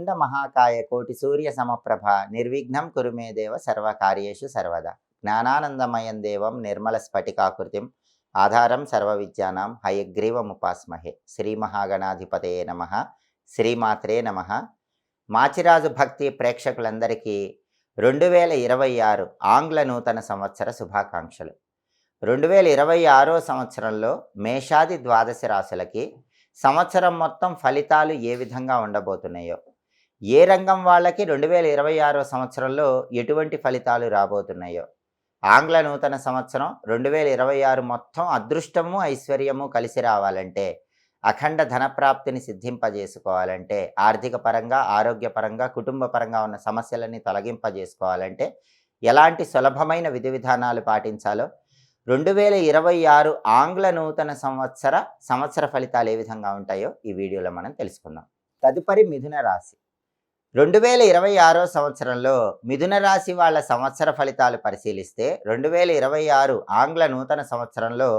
వక్రతుండ మహాకాయ కోటి సూర్య సమప్రభ నిర్విఘ్నం కురు మే దేవ సర్వకార్యేషు సర్వదా జ్ఞానానందమయం దేవం నిర్మల స్ఫటికాకృతిం ఆధారం సర్వ విద్యానాం హయగ్రీవముపాస్మహే శ్రీ మహాగణాధిపతయే నమః శ్రీమాత్రే నమః. మాచిరాజు భక్తి ప్రేక్షకులందరికీ 2026 ఆంగ్ల నూతన సంవత్సర శుభాకాంక్షలు. 2026 సంవత్సరంలో మేషాది ద్వాదశ రాశులకి సంవత్సరం మొత్తం ఫలితాలు ఏ విధంగా ఉండబోతున్నాయో, ఏ రంగం వాళ్ళకి 2026 సంవత్సరంలో ఎటువంటి ఫలితాలు రాబోతున్నాయో, ఆంగ్ల నూతన సంవత్సరం 2026 మొత్తం అదృష్టము ఐశ్వర్యము కలిసి రావాలంటే, అఖండ ధనప్రాప్తిని సిద్ధింపజేసుకోవాలంటే, ఆర్థిక పరంగా ఆరోగ్యపరంగా కుటుంబ పరంగా ఉన్న సమస్యలని తొలగింపజేసుకోవాలంటే ఎలాంటి సులభమైన విధి విధానాలు పాటించాలో 2026 ఆంగ్ల నూతన సంవత్సర ఫలితాలు ఏ విధంగా ఉంటాయో ఈ వీడియోలో మనం తెలుసుకుందాం. తదుపరి మిథున రాశి. 2026 సంవత్సరంలో మిథున రాశి వాళ్ళ సంవత్సర ఫలితాలు పరిశీలిస్తే 2026 ఆంగ్ల నూతన సంవత్సరంలో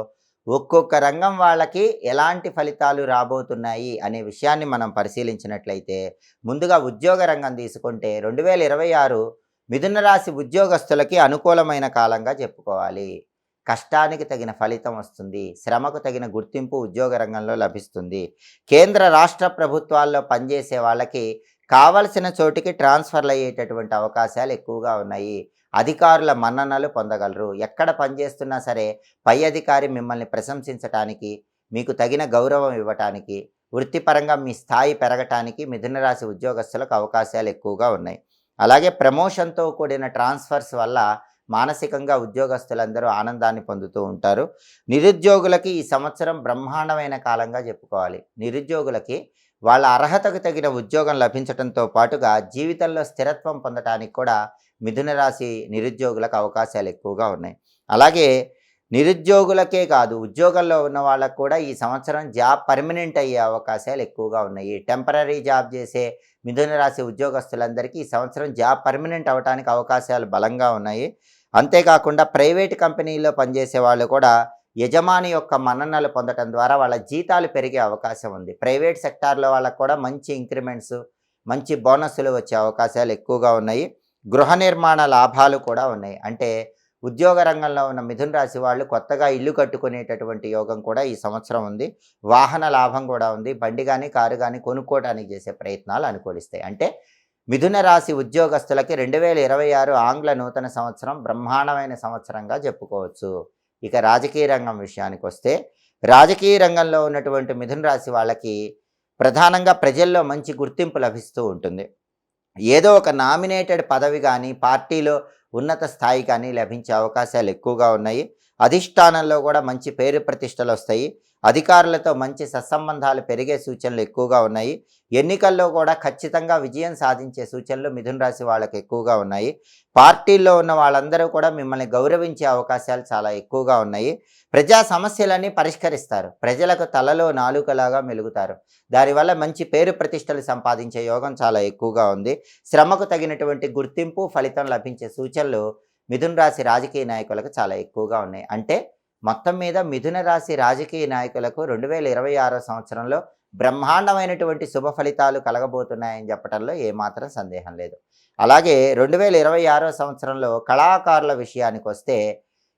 ఒక్కొక్క రంగం వాళ్ళకి ఎలాంటి ఫలితాలు రాబోతున్నాయి అనే విషయాన్ని మనం పరిశీలించినట్లయితే, ముందుగా ఉద్యోగ రంగం తీసుకుంటే 2026 మిథున రాశి ఉద్యోగస్తులకి అనుకూలమైన కాలంగా చెప్పుకోవాలి. కష్టానికి తగిన ఫలితం వస్తుంది, శ్రమకు తగిన గుర్తింపు ఉద్యోగ రంగంలో లభిస్తుంది. కేంద్ర రాష్ట్ర ప్రభుత్వాల్లో పనిచేసే వాళ్ళకి కావలసిన చోటికి ట్రాన్స్ఫర్లు అయ్యేటటువంటి అవకాశాలు ఎక్కువగా ఉన్నాయి. అధికారుల మన్ననలు పొందగలరు. ఎక్కడ పనిచేస్తున్నా సరే పై అధికారి మిమ్మల్ని ప్రశంసించటానికి, మీకు తగిన గౌరవం ఇవ్వటానికి, వృత్తిపరంగా మీ స్థాయి పెరగటానికి మిథున రాశి ఉద్యోగస్తులకు అవకాశాలు ఎక్కువగా ఉన్నాయి. అలాగే ప్రమోషన్తో కూడిన ట్రాన్స్ఫర్స్ వల్ల మానసికంగా ఉద్యోగస్తులందరూ ఆనందాన్ని పొందుతూ ఉంటారు. నిరుద్యోగులకి ఈ సంవత్సరం బ్రహ్మాండమైన కాలంగా చెప్పుకోవాలి. నిరుద్యోగులకి వాళ్ళ అర్హతకు తగిన ఉద్యోగం లభించడంతో పాటుగా జీవితంలో స్థిరత్వం పొందడానికి కూడా మిథున రాశి నిరుద్యోగులకు అవకాశాలు ఎక్కువగా ఉన్నాయి. అలాగే నిరుద్యోగులకే కాదు, ఉద్యోగంలో ఉన్న వాళ్ళకు కూడా ఈ సంవత్సరం జాబ్ పర్మనెంట్ అయ్యే అవకాశాలు ఎక్కువగా ఉన్నాయి. టెంపరీ జాబ్ చేసే మిథున రాశి ఉద్యోగస్తులందరికీ ఈ సంవత్సరం జాబ్ పర్మనెంట్ అవ్వడానికి అవకాశాలు బలంగా ఉన్నాయి. అంతేకాకుండా ప్రైవేట్ కంపెనీల్లో పనిచేసే వాళ్ళు కూడా యజమాని యొక్క మన్ననలు పొందడం ద్వారా వాళ్ళ జీతాలు పెరిగే అవకాశం ఉంది. ప్రైవేట్ సెక్టార్లో వాళ్ళకు కూడా మంచి ఇంక్రిమెంట్స్, మంచి బోనస్సులు వచ్చే అవకాశాలు ఎక్కువగా ఉన్నాయి. గృహ నిర్మాణ లాభాలు కూడా ఉన్నాయి. అంటే ఉద్యోగ రంగంలో ఉన్న మిథున రాశి వాళ్ళు కొత్తగా ఇల్లు కట్టుకునేటటువంటి యోగం కూడా ఈ సంవత్సరం ఉంది. వాహన లాభం కూడా ఉంది. బండి కానీ కారు కానీ కొనుక్కోవడానికి చేసే ప్రయత్నాలు అనుకూలిస్తాయి. అంటే మిథున రాశి ఉద్యోగస్తులకి 2026 ఆంగ్ల నూతన సంవత్సరం బ్రహ్మాండమైన సంవత్సరంగా చెప్పుకోవచ్చు. ఇక రాజకీయ రంగం విషయానికి వస్తే, రాజకీయ రంగంలో ఉన్నటువంటి మిథున రాశి వాళ్ళకి ప్రధానంగా ప్రజల్లో మంచి గుర్తింపు లభిస్తూ ఉంటుంది. ఏదో ఒక నామినేటెడ్ పదవి కానీ, పార్టీలో ఉన్నత స్థాయి కానీ లభించే అవకాశాలు ఎక్కువగా ఉన్నాయి. అధిష్టానంలో కూడా మంచి పేరు ప్రతిష్టలు వస్తాయి. అధికారులతో మంచి సత్సంబంధాలు పెరిగే సూచనలు ఎక్కువగా ఉన్నాయి. ఎన్నికల్లో కూడా ఖచ్చితంగా విజయం సాధించే సూచనలు మిథున రాశి వాళ్ళకి ఎక్కువగా ఉన్నాయి. పార్టీల్లో ఉన్న వాళ్ళందరూ కూడా మిమ్మల్ని గౌరవించే అవకాశాలు చాలా ఎక్కువగా ఉన్నాయి. ప్రజా సమస్యలన్నీ పరిష్కరిస్తారు. ప్రజలకు తలలో నాలుకలాగా మెలుగుతారు. దానివల్ల మంచి పేరు ప్రతిష్టలు సంపాదించే యోగం చాలా ఎక్కువగా ఉంది. శ్రమకు తగినటువంటి గుర్తింపు, ఫలితం లభించే సూచనలు మిథున రాశి రాజకీయ నాయకులకు చాలా ఎక్కువగా ఉన్నాయి. అంటే మొత్తం మీద మిథున రాశి రాజకీయ నాయకులకు 2026 సంవత్సరంలో బ్రహ్మాండమైనటువంటి శుభ ఫలితాలు కలగబోతున్నాయని చెప్పడంలో ఏమాత్రం సందేహం లేదు. అలాగే 2026 సంవత్సరంలో కళాకారుల విషయానికి వస్తే,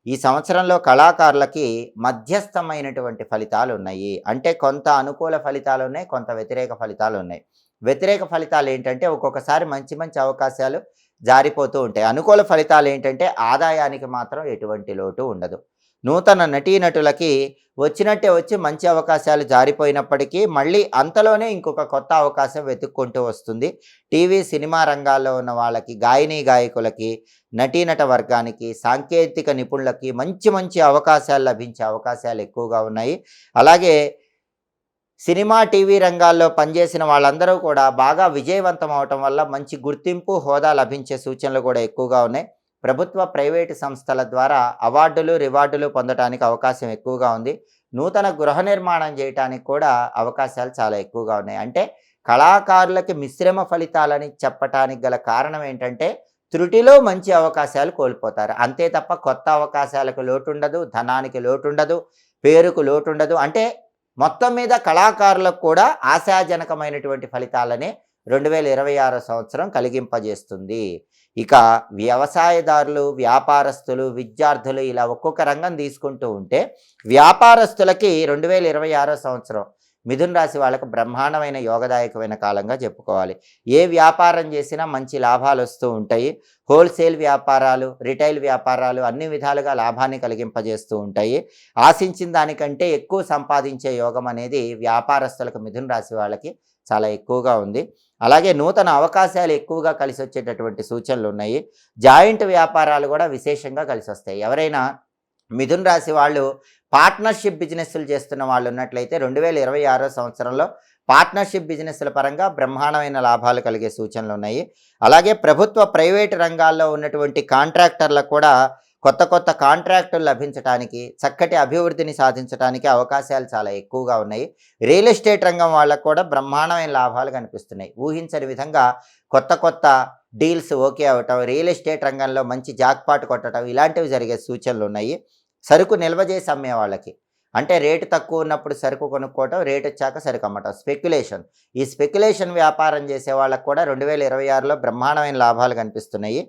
ఈ సంవత్సరంలో కళాకారులకి మధ్యస్థమైనటువంటి ఫలితాలు ఉన్నాయి. అంటే కొంత అనుకూల ఫలితాలు ఉన్నాయి, కొంత వ్యతిరేక ఫలితాలు ఉన్నాయి. వ్యతిరేక ఫలితాలు ఏంటంటే ఒక్కొక్కసారి మంచి మంచి అవకాశాలు జారిపోతూ ఉంటాయి. అనుకూల ఫలితాలు ఏంటంటే ఆదాయానికి మాత్రం ఎటువంటి లోటు ఉండదు. నూతన నటీనటులకి వచ్చినట్టే వచ్చి మంచి అవకాశాలు జారిపోయినప్పటికీ మళ్ళీ అంతలోనే ఇంకొక కొత్త అవకాశం వెతుక్కుంటూ వస్తుంది. టీవీ సినిమా రంగాల్లో ఉన్న వాళ్ళకి, గాయనీ గాయకులకి, నటీనట వర్గానికి, సాంకేతిక నిపుణులకి మంచి మంచి అవకాశాలు లభించే అవకాశాలు ఎక్కువగా ఉన్నాయి. అలాగే సినిమా, టీవీ రంగాల్లో పనిచేసిన వాళ్ళందరూ కూడా బాగా విజయవంతం అవటం వల్ల మంచి గుర్తింపు, హోదా లభించే సూచనలు కూడా ఎక్కువగా ఉన్నాయి. ప్రభుత్వ, ప్రైవేటు సంస్థల ద్వారా అవార్డులు, రివార్డులు పొందడానికి అవకాశం ఎక్కువగా ఉంది. నూతన గృహ నిర్మాణం చేయడానికి కూడా అవకాశాలు చాలా ఎక్కువగా ఉన్నాయి. అంటే కళాకారులకి మిశ్రమ ఫలితాలని చెప్పటానికి గల కారణం ఏంటంటే, త్రుటిలో మంచి అవకాశాలు కోల్పోతారు. అంతే తప్ప కొత్త అవకాశాలకు లోటు ఉండదు, ధనానికి లోటు ఉండదు, పేరుకు లోటు ఉండదు. అంటే మొత్తం మీద కళాకారులకు కూడా ఆశాజనకమైనటువంటి ఫలితాలనే 2026 సంవత్సరం కలిగింపజేస్తుంది. ఇక వ్యవసాయదారులు, వ్యాపారస్తులు, విద్యార్థులు ఇలా ఒక్కొక్క రంగం తీసుకుంటూ ఉంటే వ్యాపారస్తులకి 2026 సంవత్సరం మిథున రాశి వాళ్ళకు బ్రహ్మాండమైన యోగదాయకమైన కాలంగా చెప్పుకోవాలి. ఏ వ్యాపారం చేసినా మంచి లాభాలు వస్తూ ఉంటాయి. హోల్సేల్ వ్యాపారాలు, రిటైల్ వ్యాపారాలు అన్ని విధాలుగా లాభాన్ని కలిగింపజేస్తూ ఉంటాయి. ఆశించిన దానికంటే ఎక్కువ సంపాదించే యోగం అనేది వ్యాపారస్తులకు మిథున రాశి వాళ్ళకి చాలా ఎక్కువగా ఉంది. అలాగే నూతన అవకాశాలు ఎక్కువగా కలిసి వచ్చేటటువంటి సూచనలు ఉన్నాయి. జాయింట్ వ్యాపారాలు కూడా విశేషంగా కలిసి వస్తాయి. ఎవరైనా మిథున రాశి వాళ్ళు పార్ట్నర్షిప్ బిజినెస్లు చేస్తున్న వాళ్ళు ఉన్నట్లయితే 2026 సంవత్సరంలో పార్ట్నర్షిప్ బిజినెస్ల పరంగా బ్రహ్మాండమైన లాభాలు కలిగే సూచనలు ఉన్నాయి. అలాగే ప్రభుత్వ, ప్రైవేటు రంగాల్లో ఉన్నటువంటి కాంట్రాక్టర్లకు కూడా కొత్త కొత్త కాంట్రాక్టులు లభించడానికి, చక్కటి అభివృద్ధిని సాధించడానికి అవకాశాలు చాలా ఎక్కువగా ఉన్నాయి. రియల్ ఎస్టేట్ రంగం వాళ్ళకు కూడా బ్రహ్మాండమైన లాభాలు కనిపిస్తున్నాయి. ఊహించని విధంగా కొత్త కొత్త డీల్స్ ఓకే అవ్వటం, రియల్ ఎస్టేట్ రంగంలో మంచి జాక్పాట్ కొట్టడం ఇలాంటివి జరిగే సూచనలు ఉన్నాయి. సరుకు నిల్వ చేసి అమ్మే వాళ్ళకి, అంటే రేటు తక్కువ ఉన్నప్పుడు సరుకు కొనుక్కోవటం, రేటు వచ్చాక సరుకు అమ్మటం, స్పెక్యులేషన్. ఈ స్పెక్యులేషన్ వ్యాపారం చేసే వాళ్ళకు కూడా 2026లో బ్రహ్మాండమైన లాభాలు కనిపిస్తున్నాయి.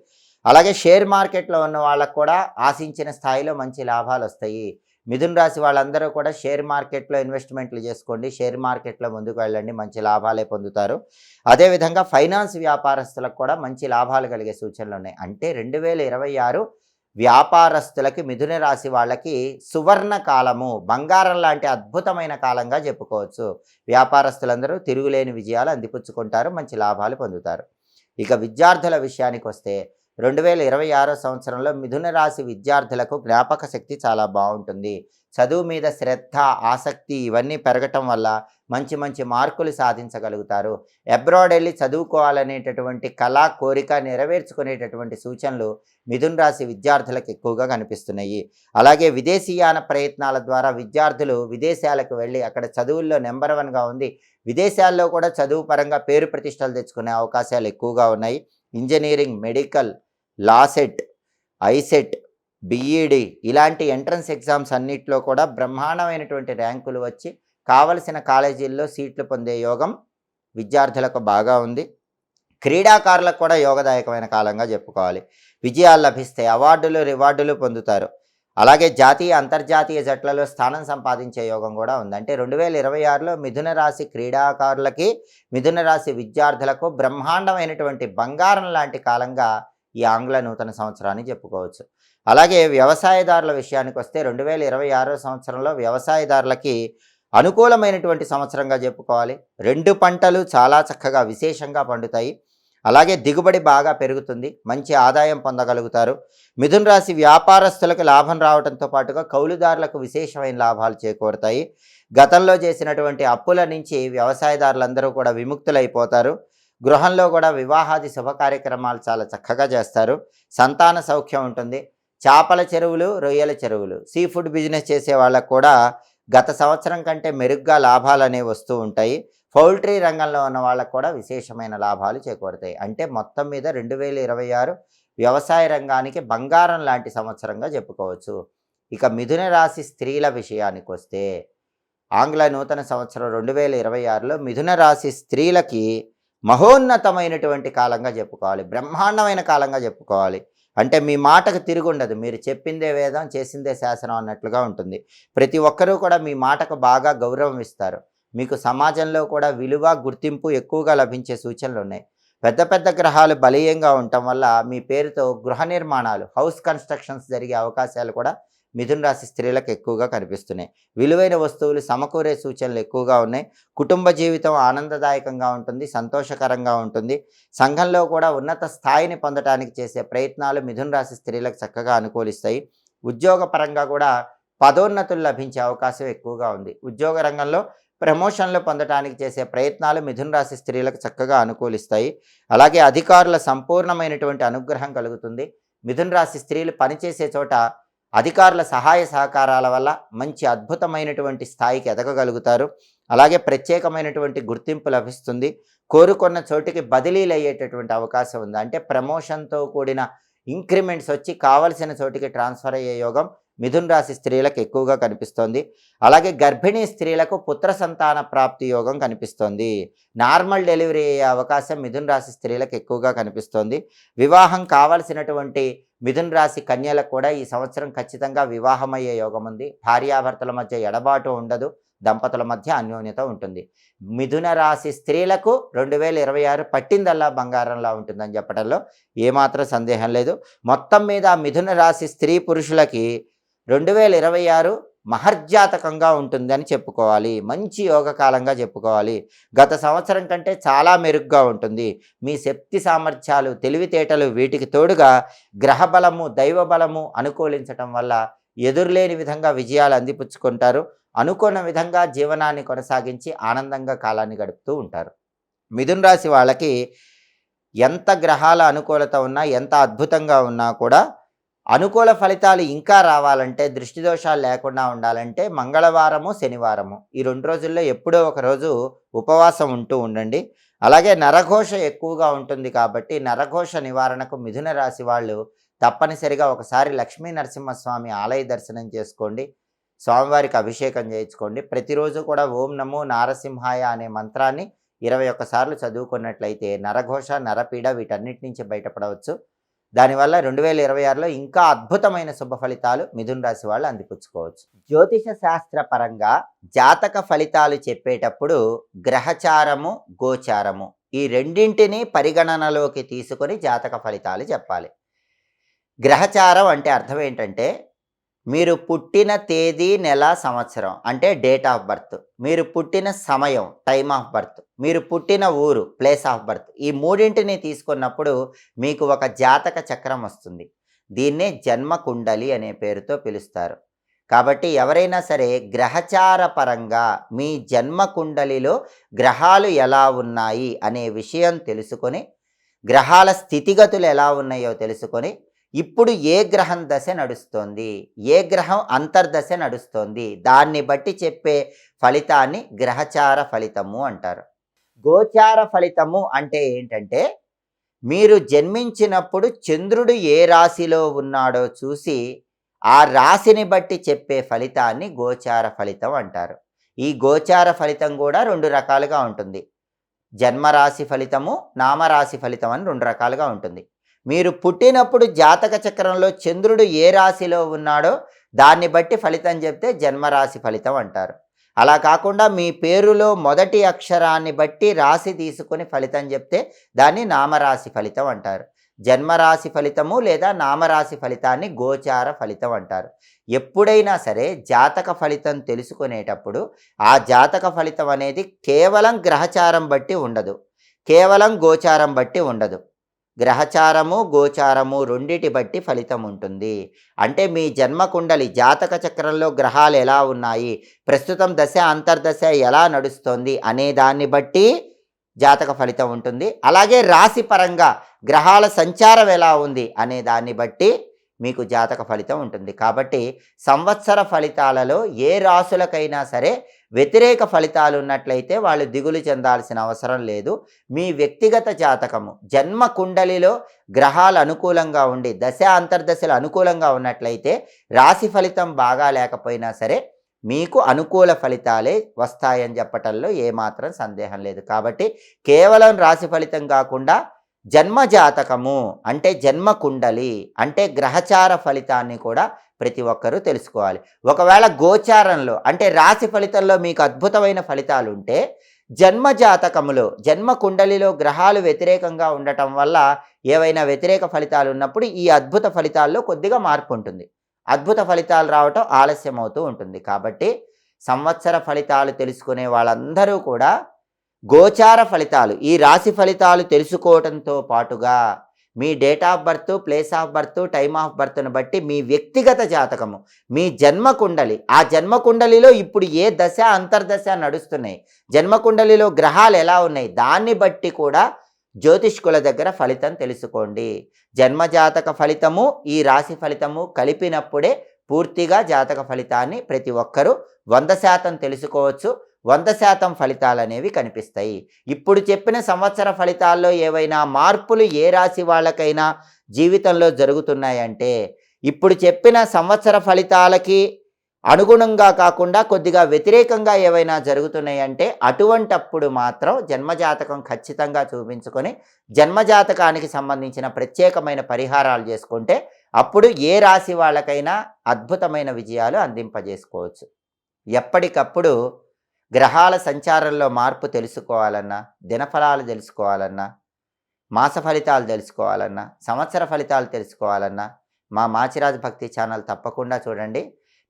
అలాగే షేర్ మార్కెట్లో ఉన్న వాళ్ళకు కూడా ఆశించిన స్థాయిలో మంచి లాభాలు వస్తాయి. మిథున రాశి వాళ్ళందరూ కూడా షేర్ మార్కెట్లో ఇన్వెస్ట్మెంట్లు చేసుకోండి, షేర్ మార్కెట్లో ముందుకు వెళ్ళండి, మంచి లాభాలే పొందుతారు. అదేవిధంగా ఫైనాన్స్ వ్యాపారస్తులకు కూడా మంచి లాభాలు కలిగే సూచనలు ఉన్నాయి. అంటే 2026 వ్యాపారస్తులకి, మిథున రాశి వాళ్ళకి సువర్ణ కాలము, బంగారం లాంటి అద్భుతమైన కాలంగా చెప్పుకోవచ్చు. వ్యాపారస్తులందరూ తిరుగులేని విజయాలు అందిపుచ్చుకుంటారు, మంచి లాభాలు పొందుతారు. ఇక విద్యార్థుల విషయానికి వస్తే 2026 సంవత్సరంలో మిథున రాశి విద్యార్థులకు జ్ఞాపక శక్తి చాలా బాగుంటుంది. చదువు మీద శ్రద్ధ, ఆసక్తి ఇవన్నీ పెరగటం వల్ల మంచి మంచి మార్కులు సాధించగలుగుతారు. అబ్రాడ్ వెళ్ళి చదువుకోవాలనేటటువంటి కళ, కోరిక నెరవేర్చుకునేటటువంటి సూచనలు మిథున రాశి విద్యార్థులకు ఎక్కువగా కనిపిస్తున్నాయి. అలాగే విదేశీయాన ప్రయత్నాల ద్వారా విద్యార్థులు విదేశాలకు వెళ్ళి అక్కడ చదువుల్లో నెంబర్ 1గా ఉంది, విదేశాల్లో కూడా చదువు పరంగా పేరు ప్రతిష్టలు తెచ్చుకునే అవకాశాలు ఎక్కువగా ఉన్నాయి. Engineering, medical, LAWCET, ICET, BEd ఇలాంటి ఎంట్రన్స్ ఎగ్జామ్స్ అన్నిట్లో కూడా బ్రహ్మాండమైనటువంటి ర్యాంకులు వచ్చి కావలసిన కాలేజీల్లో సీట్లు పొందే యోగం విద్యార్థులకు బాగా ఉంది. క్రీడాకారులకు కూడా యోగదాయకమైన కాలంగా చెప్పుకోవాలి. విజయాలు లభిస్తాయి, అవార్డులు, రివార్డులు పొందుతారు. అలాగే జాతీయ, అంతర్జాతీయ జట్లలో స్థానం సంపాదించే యోగం కూడా ఉంది. అంటే 2026లో మిథున రాశి క్రీడాకారులకి, మిథున రాశి విద్యార్థులకు బ్రహ్మాండమైనటువంటి బంగారం లాంటి కాలంగా ఈ ఆంగ్ల నూతన సంవత్సరాన్ని చెప్పుకోవచ్చు. అలాగే వ్యవసాయదారుల విషయానికి వస్తే 2026 సంవత్సరంలో వ్యవసాయదారులకి అనుకూలమైనటువంటి సంవత్సరంగా చెప్పుకోవాలి. 2 పంటలు చాలా చక్కగా విశేషంగా పండుతాయి. అలాగే దిగుబడి బాగా పెరుగుతుంది, మంచి ఆదాయం పొందగలుగుతారు. మిథున రాశి వ్యాపారస్తులకు లాభం రావడంతో పాటుగా కౌలుదారులకు విశేషమైన లాభాలు చేకూరుతాయి. గతంలో చేసినటువంటి అప్పుల నుంచి వ్యవసాయదారులందరూ కూడా విముక్తులైపోతారు. గృహంలో కూడా వివాహాది శుభ కార్యక్రమాలు చాలా చక్కగా చేస్తారు. సంతాన సౌఖ్యం ఉంటుంది. చేపల చెరువులు, రొయ్యల చెరువులు, సీ ఫుడ్ బిజినెస్ చేసే వాళ్ళకు కూడా గత సంవత్సరం కంటే మెరుగ్గా లాభాలు అనేవి వస్తూ ఉంటాయి. పౌల్ట్రీ రంగంలో ఉన్న వాళ్ళకు కూడా విశేషమైన లాభాలు చేకూరుతాయి. అంటే మొత్తం మీద 2026 వ్యవసాయ రంగానికి బంగారం లాంటి సంవత్సరంగా చెప్పుకోవచ్చు. ఇక మిథున రాశి స్త్రీల విషయానికి వస్తే ఆంగ్ల నూతన సంవత్సరం 2026లో మిథున రాశి స్త్రీలకి మహోన్నతమైనటువంటి కాలంగా చెప్పుకోవాలి, బ్రహ్మాండమైన కాలంగా చెప్పుకోవాలి. అంటే మీ మాటకు తిరుగుండదు, మీరు చెప్పిందే వేదం, చేసిందే శాసనం అన్నట్లుగా ఉంటుంది. ప్రతి ఒక్కరూ కూడా మీ మాటకు బాగా గౌరవం ఇస్తారు. మీకు సమాజంలో కూడా విలువ, గుర్తింపు ఎక్కువగా లభించే సూచనలు ఉన్నాయి. పెద్ద పెద్ద గ్రహాలు బలీయంగా ఉండటం వల్ల మీ పేరుతో గృహ నిర్మాణాలు, హౌస్ కన్స్ట్రక్షన్స్ జరిగే అవకాశాలు కూడా మిథున రాశి స్త్రీలకు ఎక్కువగా కనిపిస్తున్నాయి. విలువైన వస్తువులు సమకూరే సూచనలు ఎక్కువగా ఉన్నాయి. కుటుంబ జీవితం ఆనందదాయకంగా ఉంటుంది, సంతోషకరంగా ఉంటుంది. సంఘంలో కూడా ఉన్నత స్థాయిని పొందడానికి చేసే ప్రయత్నాలు మిథున రాశి స్త్రీలకు చక్కగా అనుకూలిస్తాయి. ఉద్యోగపరంగా కూడా పదోన్నతులు లభించే అవకాశం ఎక్కువగా ఉంది. ఉద్యోగ రంగంలో ప్రమోషన్లు పొందడానికి చేసే ప్రయత్నాలు మిథున రాశి స్త్రీలకు చక్కగా అనుకూలిస్తాయి. అలాగే అధికారుల సంపూర్ణమైనటువంటి అనుగ్రహం కలుగుతుంది. మిథున రాశి స్త్రీలు పనిచేసే చోట అధికారుల సహాయ సహకారాల వల్ల మంచి అద్భుతమైనటువంటి స్థాయికి ఎదగగలుగుతారు. అలాగే ప్రత్యేకమైనటువంటి గుర్తింపు లభిస్తుంది. కోరుకున్న చోటికి బదిలీలు అయ్యేటటువంటి అవకాశం ఉంది. అంటే ప్రమోషన్తో కూడిన ఇంక్రిమెంట్స్ వచ్చి కావలసిన చోటికి ట్రాన్స్ఫర్ అయ్యే యోగం మిథున రాశి స్త్రీలకు ఎక్కువగా కనిపిస్తోంది. అలాగే గర్భిణీ స్త్రీలకు పుత్ర సంతాన ప్రాప్తి యోగం కనిపిస్తోంది. నార్మల్ డెలివరీ అయ్యే అవకాశం మిథున రాశి స్త్రీలకు ఎక్కువగా కనిపిస్తోంది. వివాహం కావలసినటువంటి మిథున రాశి కన్యలకు కూడా ఈ సంవత్సరం ఖచ్చితంగా వివాహమయ్యే యోగం ఉంది. భార్యాభర్తల మధ్య ఎడబాటు ఉండదు. దంపతుల మధ్య అన్యోన్యత ఉంటుంది. మిథున రాశి స్త్రీలకు 2026 పట్టిందల్లా బంగారంలా ఉంటుందని చెప్పడంలో ఏమాత్రం సందేహం లేదు. మొత్తం మీద మిథున రాశి స్త్రీ పురుషులకి 2026 మహర్జాతకంగా ఉంటుందని చెప్పుకోవాలి. మంచి యోగకాలంగా చెప్పుకోవాలి. గత సంవత్సరం కంటే చాలా మెరుగ్గా ఉంటుంది. మీ శక్తి సామర్థ్యాలు, తెలివితేటలు వీటికి తోడుగా గ్రహబలము, దైవబలము అనుకూలించటం వల్ల ఎదురులేని విధంగా విజయాలు అందిపుచ్చుకుంటారు. అనుకున్న విధంగా జీవనాన్ని కొనసాగించి ఆనందంగా కాలాన్ని గడుపుతూ ఉంటారు. మిథున రాశి వాళ్ళకి ఎంత గ్రహాల అనుకూలత ఉన్నా, ఎంత అద్భుతంగా ఉన్నా కూడా అనుకూల ఫలితాలు ఇంకా రావాలంటే, దృష్టి దోషాలు లేకుండా ఉండాలంటే మంగళవారము, శనివారము ఈ 2 రోజుల్లో ఎప్పుడో ఒక రోజు ఉపవాసం ఉంటూ ఉండండి. అలాగే నరఘోష ఎక్కువగా ఉంటుంది కాబట్టి నరఘోష నివారణకు మిథున రాశి వాళ్ళు తప్పనిసరిగా ఒకసారి లక్ష్మీ నరసింహస్వామి ఆలయ దర్శనం చేసుకోండి. స్వామివారికి అభిషేకం చేయించుకోండి. ప్రతిరోజు కూడా ఓం నమో నారసింహాయ అనే మంత్రాన్ని 21 సార్లు చదువుకున్నట్లయితే నరఘోష, నరపీడ వీటన్నిటి నుంచి బయటపడవచ్చు. దానివల్ల 2026లో ఇంకా అద్భుతమైన శుభ ఫలితాలు మిథున రాశి వాళ్ళు అందిపుచ్చుకోవచ్చు. జ్యోతిష శాస్త్ర పరంగా జాతక ఫలితాలు చెప్పేటప్పుడు గ్రహచారము, గోచారము ఈ రెండింటినీ పరిగణనలోకి తీసుకొని జాతక ఫలితాలు చెప్పాలి. గ్రహచారం అంటే అర్థం ఏంటంటే మీరు పుట్టిన తేదీ, నెల, సంవత్సరం అంటే డేట్ ఆఫ్ బర్త్, మీరు పుట్టిన సమయం టైమ్ ఆఫ్ బర్త్, మీరు పుట్టిన ఊరు ప్లేస్ ఆఫ్ బర్త్, ఈ మూడింటిని తీసుకున్నప్పుడు మీకు ఒక జాతక చక్రం వస్తుంది. దీన్నే జన్మ కుండలి అనే పేరుతో పిలుస్తారు. కాబట్టి ఎవరైనా సరే గ్రహచార పరంగా మీ జన్మ కుండలిలో గ్రహాలు ఎలా ఉన్నాయి అనే విషయం తెలుసుకొని, గ్రహాల స్థితిగతులు ఎలా ఉన్నాయో తెలుసుకొని, ఇప్పుడు ఏ గ్రహం దశ నడుస్తోంది, ఏ గ్రహం అంతర్దశ నడుస్తోంది, దాన్ని బట్టి చెప్పే ఫలితాన్ని గ్రహచార ఫలితము అంటారు. గోచార ఫలితము అంటే ఏంటంటే మీరు జన్మించినప్పుడు చంద్రుడు ఏ రాశిలో ఉన్నాడో చూసి ఆ రాశిని బట్టి చెప్పే ఫలితాన్ని గోచార ఫలితం అంటారు. ఈ గోచార ఫలితం కూడా 2 రకాలుగా ఉంటుంది. జన్మరాశి ఫలితము, నామరాశి ఫలితం అని 2 రకాలుగా ఉంటుంది. మీరు పుట్టినప్పుడు జాతక చక్రంలో చంద్రుడు ఏ రాశిలో ఉన్నాడో దాన్ని బట్టి ఫలితం చెప్తే జన్మరాశి ఫలితం అంటారు. అలా కాకుండా మీ పేరులో మొదటి అక్షరాన్ని బట్టి రాశి తీసుకొని ఫలితం చెప్తే దాన్ని నామరాశి ఫలితం అంటారు. జన్మరాశి ఫలితము లేదా నామరాశి ఫలితాన్ని గోచార ఫలితం అంటారు. ఎప్పుడైనా సరే జాతక ఫలితం తెలుసుకునేటప్పుడు ఆ జాతక ఫలితం అనేది కేవలం గ్రహచారం బట్టి ఉండదు, కేవలం గోచారం బట్టి ఉండదు. గ్రహచారము, గోచారము రెండిటి బట్టి ఫలితం ఉంటుంది. అంటే మీ జన్మకుండలి జాతక చక్రంలో గ్రహాలు ఎలా ఉన్నాయి, ప్రస్తుతం దశ, అంతర్దశ ఎలా నడుస్తోంది అనే దాన్ని బట్టి జాతక ఫలితం ఉంటుంది. అలాగే రాశి పరంగా గ్రహాల సంచారం ఎలా ఉంది అనే దాన్ని బట్టి మీకు జాతక ఫలితం ఉంటుంది. కాబట్టి సంవత్సర ఫలితాలలో ఏ రాశులకైనా సరే వ్యతిరేక ఫలితాలు ఉన్నట్లయితే వాళ్ళు దిగులు చెందాల్సిన అవసరం లేదు. మీ వ్యక్తిగత జాతకము జన్మ కుండలిలో గ్రహాలు అనుకూలంగా ఉండి దశ, అంతర్దశలు అనుకూలంగా ఉన్నట్లయితే రాశి ఫలితం బాగా లేకపోయినా సరే మీకు అనుకూల ఫలితాలే వస్తాయని చెప్పటంలో ఏమాత్రం సందేహం లేదు. కాబట్టి కేవలం రాశి ఫలితం కాకుండా జన్మ జాతకము అంటే జన్మ కుండలి అంటే గ్రహచార ఫలితాన్ని కూడా ప్రతి ఒక్కరూ తెలుసుకోవాలి. ఒకవేళ గోచారంలో అంటే రాశి ఫలితంలో మీకు అద్భుతమైన ఫలితాలు ఉంటే జన్మ జాతకములో జన్మ కుండలిలో గ్రహాలు వ్యతిరేకంగా ఉండటం వల్ల ఏవైనా వ్యతిరేక ఫలితాలు ఉన్నప్పుడు ఈ అద్భుత ఫలితాల్లో కొద్దిగా మార్పు ఉంటుంది. అద్భుత ఫలితాలు రావటం ఆలస్యం అవుతూ ఉంటుంది. కాబట్టి సంవత్సర ఫలితాలు తెలుసుకునే వాళ్ళందరూ కూడా గోచార ఫలితాలు ఈ రాశి ఫలితాలు తెలుసుకోవడంతో పాటుగా మీ date of birth, place of birth, time of బర్త్ను బట్టి మీ వ్యక్తిగత జాతకము, మీ జన్మకుండలి, ఆ జన్మకుండలిలో ఇప్పుడు ఏ దశ, అంతర్దశ నడుస్తున్నాయి, జన్మకుండలిలో గ్రహాలు ఎలా ఉన్నాయి, దాన్ని బట్టి కూడా జ్యోతిష్కుల దగ్గర ఫలితం తెలుసుకోండి. జన్మజాతక ఫలితము ఈ రాశి ఫలితము కలిపినప్పుడే పూర్తిగా జాతక ఫలితాన్ని ప్రతి ఒక్కరూ 100% తెలుసుకోవచ్చు. 100% ఫలితాలు అనేవి కనిపిస్తాయి. ఇప్పుడు చెప్పిన సంవత్సర ఫలితాల్లో ఏవైనా మార్పులు ఏ రాశి వాళ్ళకైనా జీవితంలో జరుగుతున్నాయంటే ఇప్పుడు చెప్పిన సంవత్సర ఫలితాలకి అనుగుణంగా కాకుండా కొద్దిగా వ్యతిరేకంగా ఏవైనా జరుగుతున్నాయంటే అటువంటప్పుడు మాత్రం జన్మజాతకం ఖచ్చితంగా చూపించుకొని జన్మజాతకానికి సంబంధించిన ప్రత్యేకమైన పరిహారాలు చేసుకుంటే అప్పుడు ఏ రాశి వాళ్ళకైనా అద్భుతమైన విజయాలు అందింపజేసుకోవచ్చు. ఎప్పటికప్పుడు గ్రహాల సంచారంలో మార్పు తెలుసుకోవాలన్నా, దినఫలాలు తెలుసుకోవాలన్నా, మాస ఫలితాలు తెలుసుకోవాలన్నా, సంవత్సర ఫలితాలు తెలుసుకోవాలన్నా మా మాచిరాజు భక్తి ఛానల్ తప్పకుండా చూడండి.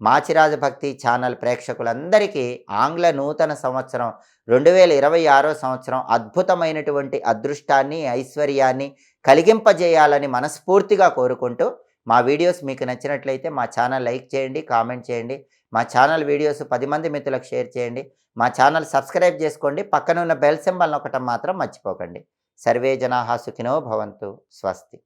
మాచిరాజు భక్తి ఛానల్ ప్రేక్షకులందరికీ ఆంగ్ల నూతన సంవత్సరం 2026 సంవత్సరం అద్భుతమైనటువంటి అదృష్టాన్ని, ఐశ్వర్యాన్ని కలిగింపజేయాలని మనస్ఫూర్తిగా కోరుకుంటూ, మా వీడియోస్ మీకు నచ్చినట్లయితే మా ఛానల్ లైక్ చేయండి, కామెంట్ చేయండి. మా ఛానల్ వీడియోస్ 10 మంది మిత్రులకు షేర్ చేయండి. మా ఛానల్ సబ్స్క్రైబ్ చేసుకోండి. పక్కన ఉన్న బెల్ సింబల్ నొక్కటం మాత్రం మర్చిపోకండి. సర్వే జనాః సుఖినో భవంతు. స్వస్తి.